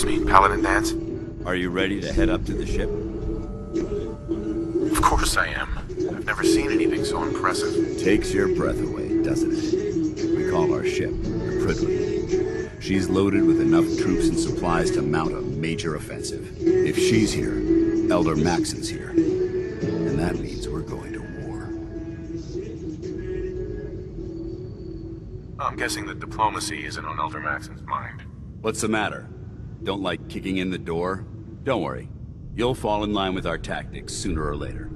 Excuse me, Paladin Dance? Are you ready to head up to the ship? Of course I am. I've never seen anything so impressive. Takes your breath away, doesn't it? We call our ship the Brotherhood. She's loaded with enough troops and supplies to mount a major offensive. If she's here, Elder Maxon's here. And that means we're going to war. I'm guessing that diplomacy isn't on Elder Maxon's mind. What's the matter? Don't like kicking in the door? Don't worry. You'll fall in line with our tactics sooner or later.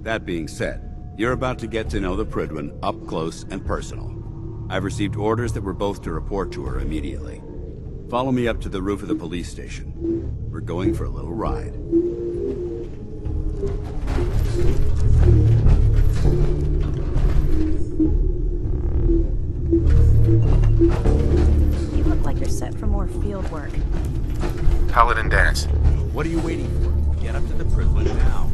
That being said, you're about to get to know the Prydwen up close and personal. I've received orders that we're both to report to her immediately. Follow me up to the roof of the police station. We're going for a little ride. You look like you're set for more field work. Paladin Dance. What are you waiting for? Get up to the Prydwen now.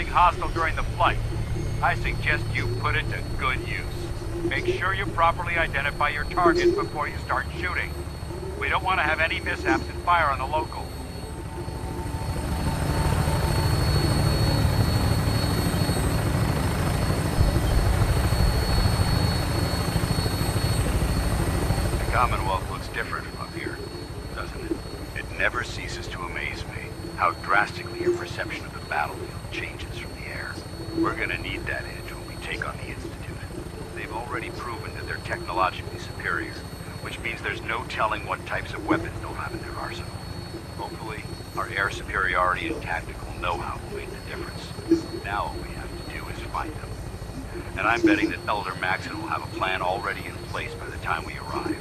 Hostile during the flight. I suggest you put it to good use. Make sure you properly identify your target before you start shooting. We don't want to have any mishaps and fire on the locals. The Commonwealth looks different from up here, doesn't it? It never ceases to amaze me how drastically your perception of the battlefield changes from the air. We're gonna need that edge when we take on the Institute. They've already proven that they're technologically superior, which means there's no telling what types of weapons they'll have in their arsenal. Hopefully, our air superiority and tactical know-how will make the difference. Now all we have to do is find them. And I'm betting that Elder Maxon will have a plan already in place by the time we arrive.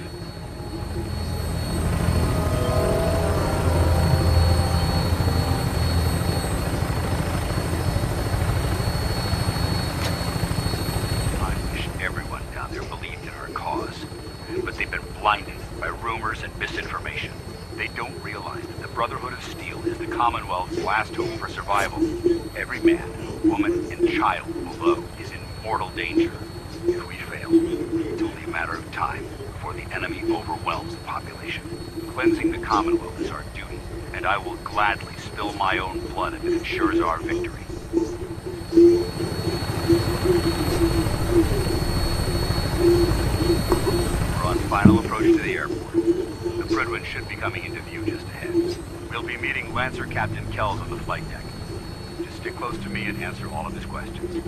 Blinded by rumors and misinformation. They don't realize that the Brotherhood of Steel is the Commonwealth's last hope for survival. Every man, woman, and child below is in mortal danger. If we fail, it's only a matter of time before the enemy overwhelms the population. Cleansing the Commonwealth is our duty, and I will gladly spill my own blood if it ensures our victory. We're on final approach to the airport. The Prydwen should be coming into view just ahead. We'll be meeting Lancer Captain Kells on the flight deck. Just stick close to me and answer all of his questions.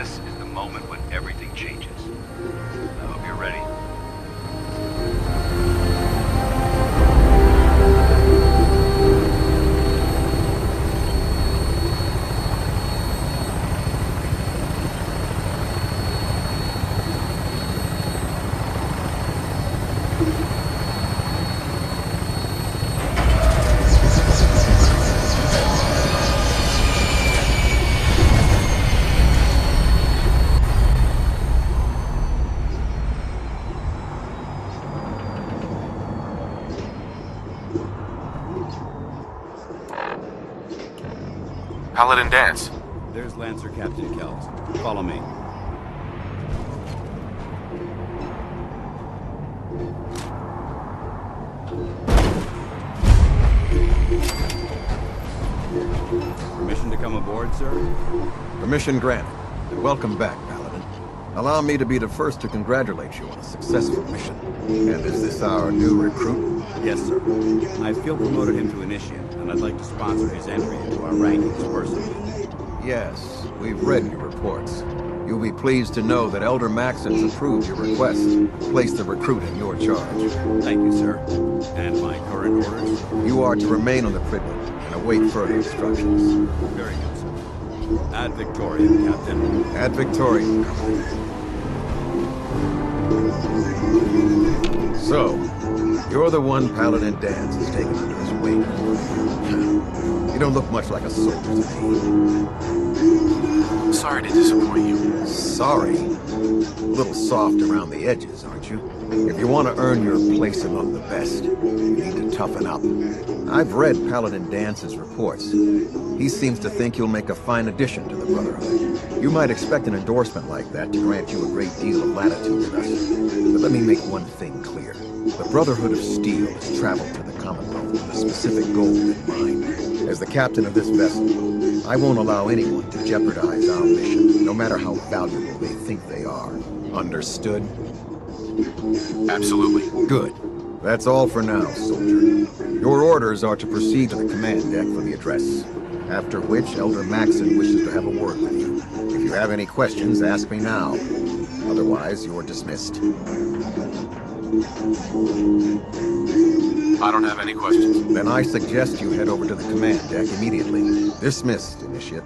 This is the moment when everything changes. I hope you're ready. Paladin Dance. There's Lancer Captain Kells. Follow me. Permission to come aboard, sir? Permission granted. And welcome back, Paladin. Allow me to be the first to congratulate you on a successful mission. And is this our new recruit? Yes, sir. I feel promoted him to initiate, and I'd like to sponsor his entry into our rankings personally. Yes, we've read your reports. You'll be pleased to know that Elder Maxon's approved your request. Place the recruit in your charge. Thank you, sir. And my current orders? You are to remain on the Prydwen and await further instructions. Very good, sir. Ad Victoriam, Captain. Ad Victoriam. So, you're the one Paladin Dance has taken under his wing. You don't look much like a soldier to me. Sorry to disappoint you. Sorry? A little soft around the edges, aren't you? If you want to earn your place among the best, you need to toughen up. I've read Paladin Dance's reports. He seems to think you'll make a fine addition to the Brotherhood. You might expect an endorsement like that to grant you a great deal of latitude with us. But let me make one thing clear. The Brotherhood of Steel has traveled to the Commonwealth with a specific goal in mind. As the captain of this vessel, I won't allow anyone to jeopardize our mission, no matter how valuable they think they are. Understood? Absolutely. Good. That's all for now, soldier. Your orders are to proceed to the command deck for the address. After which, Elder Maxon wishes to have a word with you. If you have any questions, ask me now. Otherwise, you're dismissed. I don't have any questions. Then I suggest you head over to the command deck immediately. Dismissed, Initiate.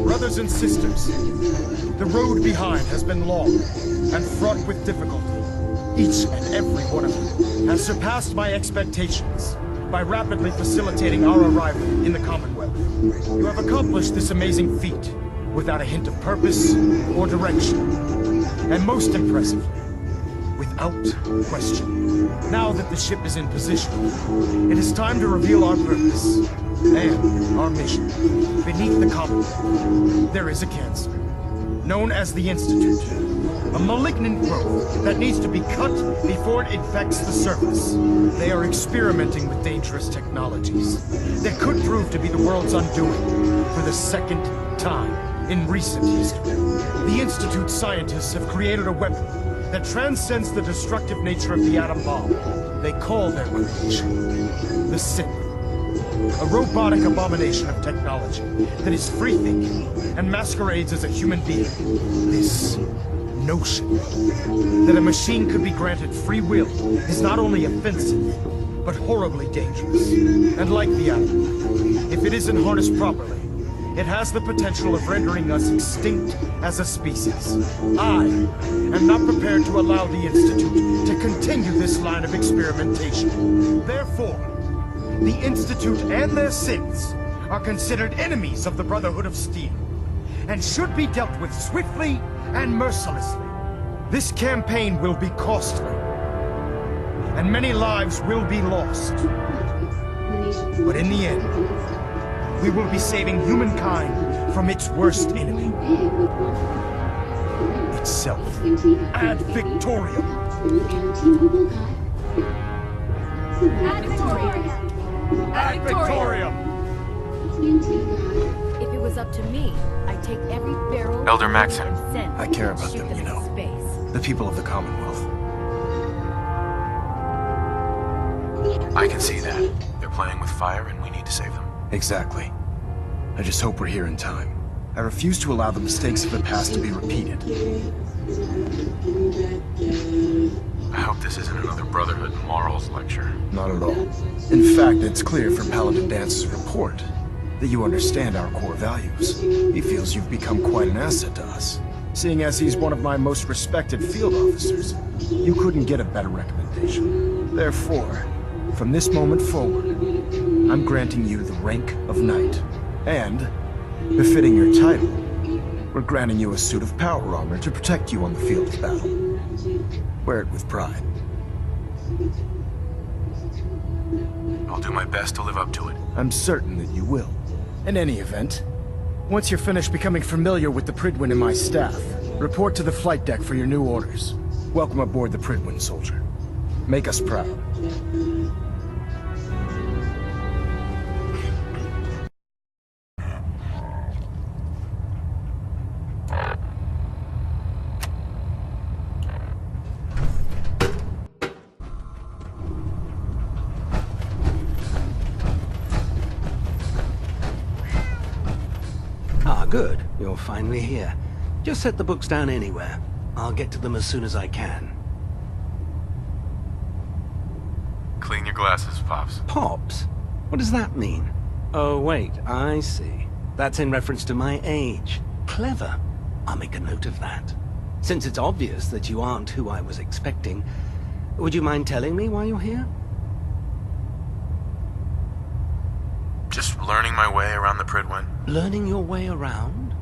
Brothers and sisters, the road behind has been long and fraught with difficulty. Each and every one of you has surpassed my expectations by rapidly facilitating our arrival in the Commonwealth. You have accomplished this amazing feat without a hint of purpose or direction. And most impressively, without question. Now that the ship is in position, it is time to reveal our purpose and our mission. Beneath the Commonwealth, there is a cancer, known as the Institute. A malignant growth that needs to be cut before it infects the surface. They are experimenting with dangerous technologies that could prove to be the world's undoing for the second time in recent history. The Institute scientists have created a weapon that transcends the destructive nature of the atom bomb. They call their creation the Synth. A robotic abomination of technology that is free-thinking and masquerades as a human being. This notion that a machine could be granted free will is not only offensive, but horribly dangerous. And like the atom, if it isn't harnessed properly, it has the potential of rendering us extinct as a species. I am not prepared to allow the Institute to continue this line of experimentation. Therefore, the Institute and their synths are considered enemies of the Brotherhood of Steel, and should be dealt with swiftly and mercilessly. This campaign will be costly, and many lives will be lost. But in the end, we will be saving humankind from its worst enemy. Itself. Ad Victoriam. Ad Victoriam. Ad Victoriam! If it was up to me, I'd take every barrel Elder Maxon. and send I care about shoot them, you into know. space. The people of the Commonwealth. I can see that. They're playing with fire and we need to save them. Exactly. I just hope we're here in time. I refuse to allow the mistakes of the past to be repeated. I hope this isn't another Brotherhood morals lecture. Not at all. In fact, it's clear from Paladin Dance's report that you understand our core values. He feels you've become quite an asset to us. Seeing as he's one of my most respected field officers, you couldn't get a better recommendation. Therefore, from this moment forward, I'm granting you the rank of Knight. And, befitting your title, we're granting you a suit of power armor to protect you on the field of battle. Wear it with pride. I'll do my best to live up to it. I'm certain that you will. In any event, once you're finished becoming familiar with the Prydwen and my staff, report to the flight deck for your new orders. Welcome aboard the Prydwen, soldier. Make us proud. Ah, good. You're finally here. Just set the books down anywhere. I'll get to them as soon as I can. Clean your glasses, Pops. Pops? What does that mean? Oh, wait, I see. That's in reference to my age. Clever. I'll make a note of that. Since it's obvious that you aren't who I was expecting, would you mind telling me why you're here? Just learning my way around the Prydwen. Learning your way around?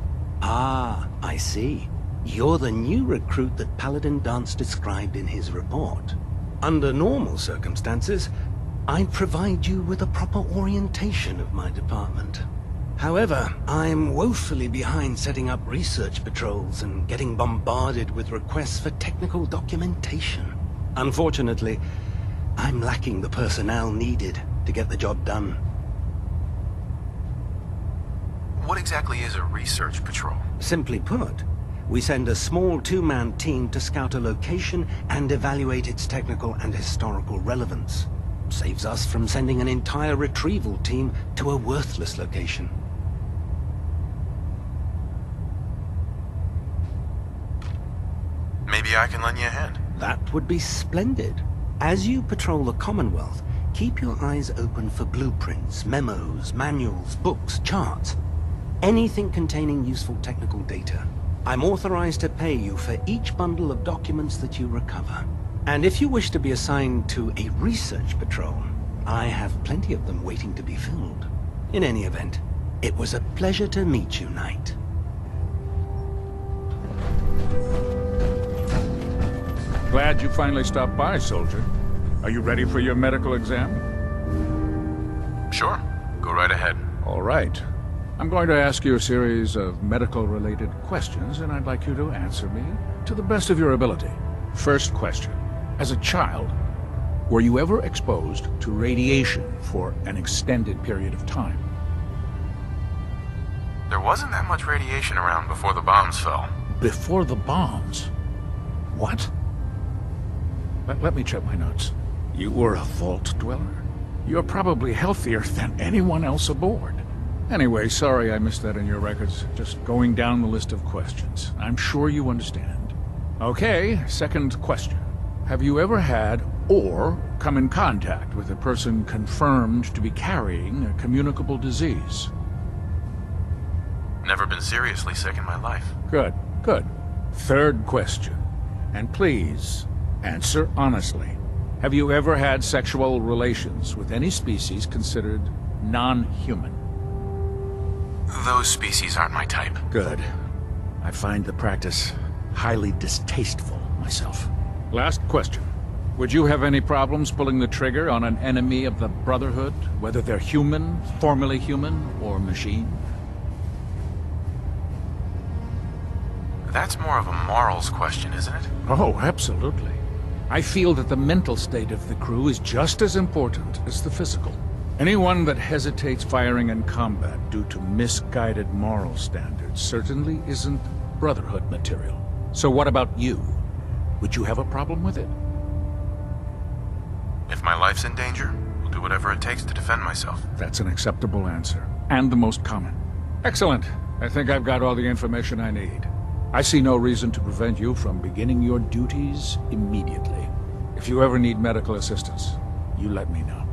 Ah, I see. You're the new recruit that Paladin Dance described in his report. Under normal circumstances, I'd provide you with a proper orientation of my department. However, I'm woefully behind setting up research patrols and getting bombarded with requests for technical documentation. Unfortunately, I'm lacking the personnel needed to get the job done. What exactly is a research patrol? Simply put, we send a small two-man team to scout a location and evaluate its technical and historical relevance. Saves us from sending an entire retrieval team to a worthless location. Maybe I can lend you a hand. That would be splendid. As you patrol the Commonwealth, keep your eyes open for blueprints, memos, manuals, books, charts. Anything containing useful technical data. I'm authorized to pay you for each bundle of documents that you recover. And if you wish to be assigned to a research patrol, I have plenty of them waiting to be filled. In any event, it was a pleasure to meet you, Knight. Glad you finally stopped by, soldier. Are you ready for your medical exam? Sure. Go right ahead. All right. I'm going to ask you a series of medical-related questions, and I'd like you to answer me to the best of your ability. First question. As a child, were you ever exposed to radiation for an extended period of time? There wasn't that much radiation around before the bombs fell. Before the bombs? What? Let me check my notes. You were a vault dweller? You're probably healthier than anyone else aboard. Anyway, sorry I missed that in your records. Just going down the list of questions. I'm sure you understand. Okay, second question. Have you ever had or come in contact with a person confirmed to be carrying a communicable disease? Never been seriously sick in my life. Good, good. Third question. And please, answer honestly. Have you ever had sexual relations with any species considered non-human? Those species aren't my type. Good. I find the practice highly distasteful myself. Last question. Would you have any problems pulling the trigger on an enemy of the Brotherhood, whether they're human, formerly human, or machine? That's more of a morals question, isn't it? Oh, absolutely. I feel that the mental state of the crew is just as important as the physical. Anyone that hesitates firing in combat due to misguided moral standards certainly isn't Brotherhood material. So what about you? Would you have a problem with it? If my life's in danger, I'll do whatever it takes to defend myself. That's an acceptable answer, and the most common. Excellent. I think I've got all the information I need. I see no reason to prevent you from beginning your duties immediately. If you ever need medical assistance, you let me know.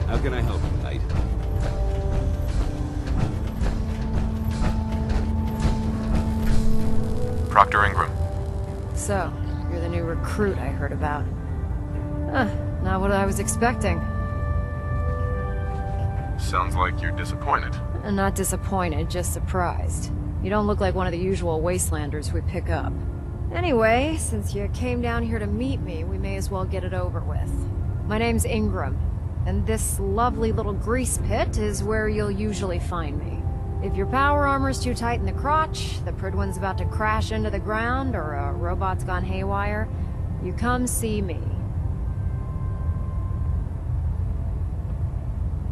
How can I help you, Knight? Proctor Ingram. So, you're the new recruit I heard about. Not what I was expecting. Sounds like you're disappointed. I'm not disappointed, just surprised. You don't look like one of the usual wastelanders we pick up. Anyway, since you came down here to meet me, we may as well get it over with. My name's Ingram, and this lovely little grease pit is where you'll usually find me. If your power armor's too tight in the crotch, the Prydwen's about to crash into the ground, or a robot's gone haywire, you come see me.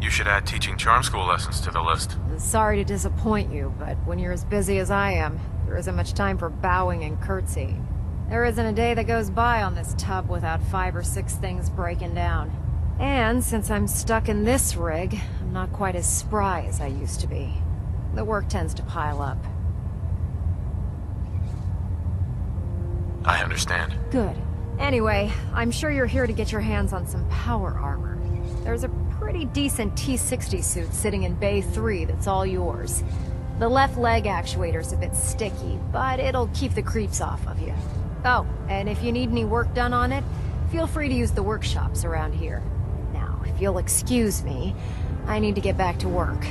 You should add teaching charm school lessons to the list. Sorry to disappoint you, but when you're as busy as I am, there isn't much time for bowing and curtsying. There isn't a day that goes by on this tub without 5 or 6 things breaking down. And since I'm stuck in this rig, I'm not quite as spry as I used to be. The work tends to pile up. I understand. Good. Anyway, I'm sure you're here to get your hands on some power armor. There's a pretty decent T-60 suit sitting in Bay 3 that's all yours. The left leg actuator's a bit sticky, but it'll keep the creeps off of you. Oh, and if you need any work done on it, feel free to use the workshops around here. Now, if you'll excuse me, I need to get back to work.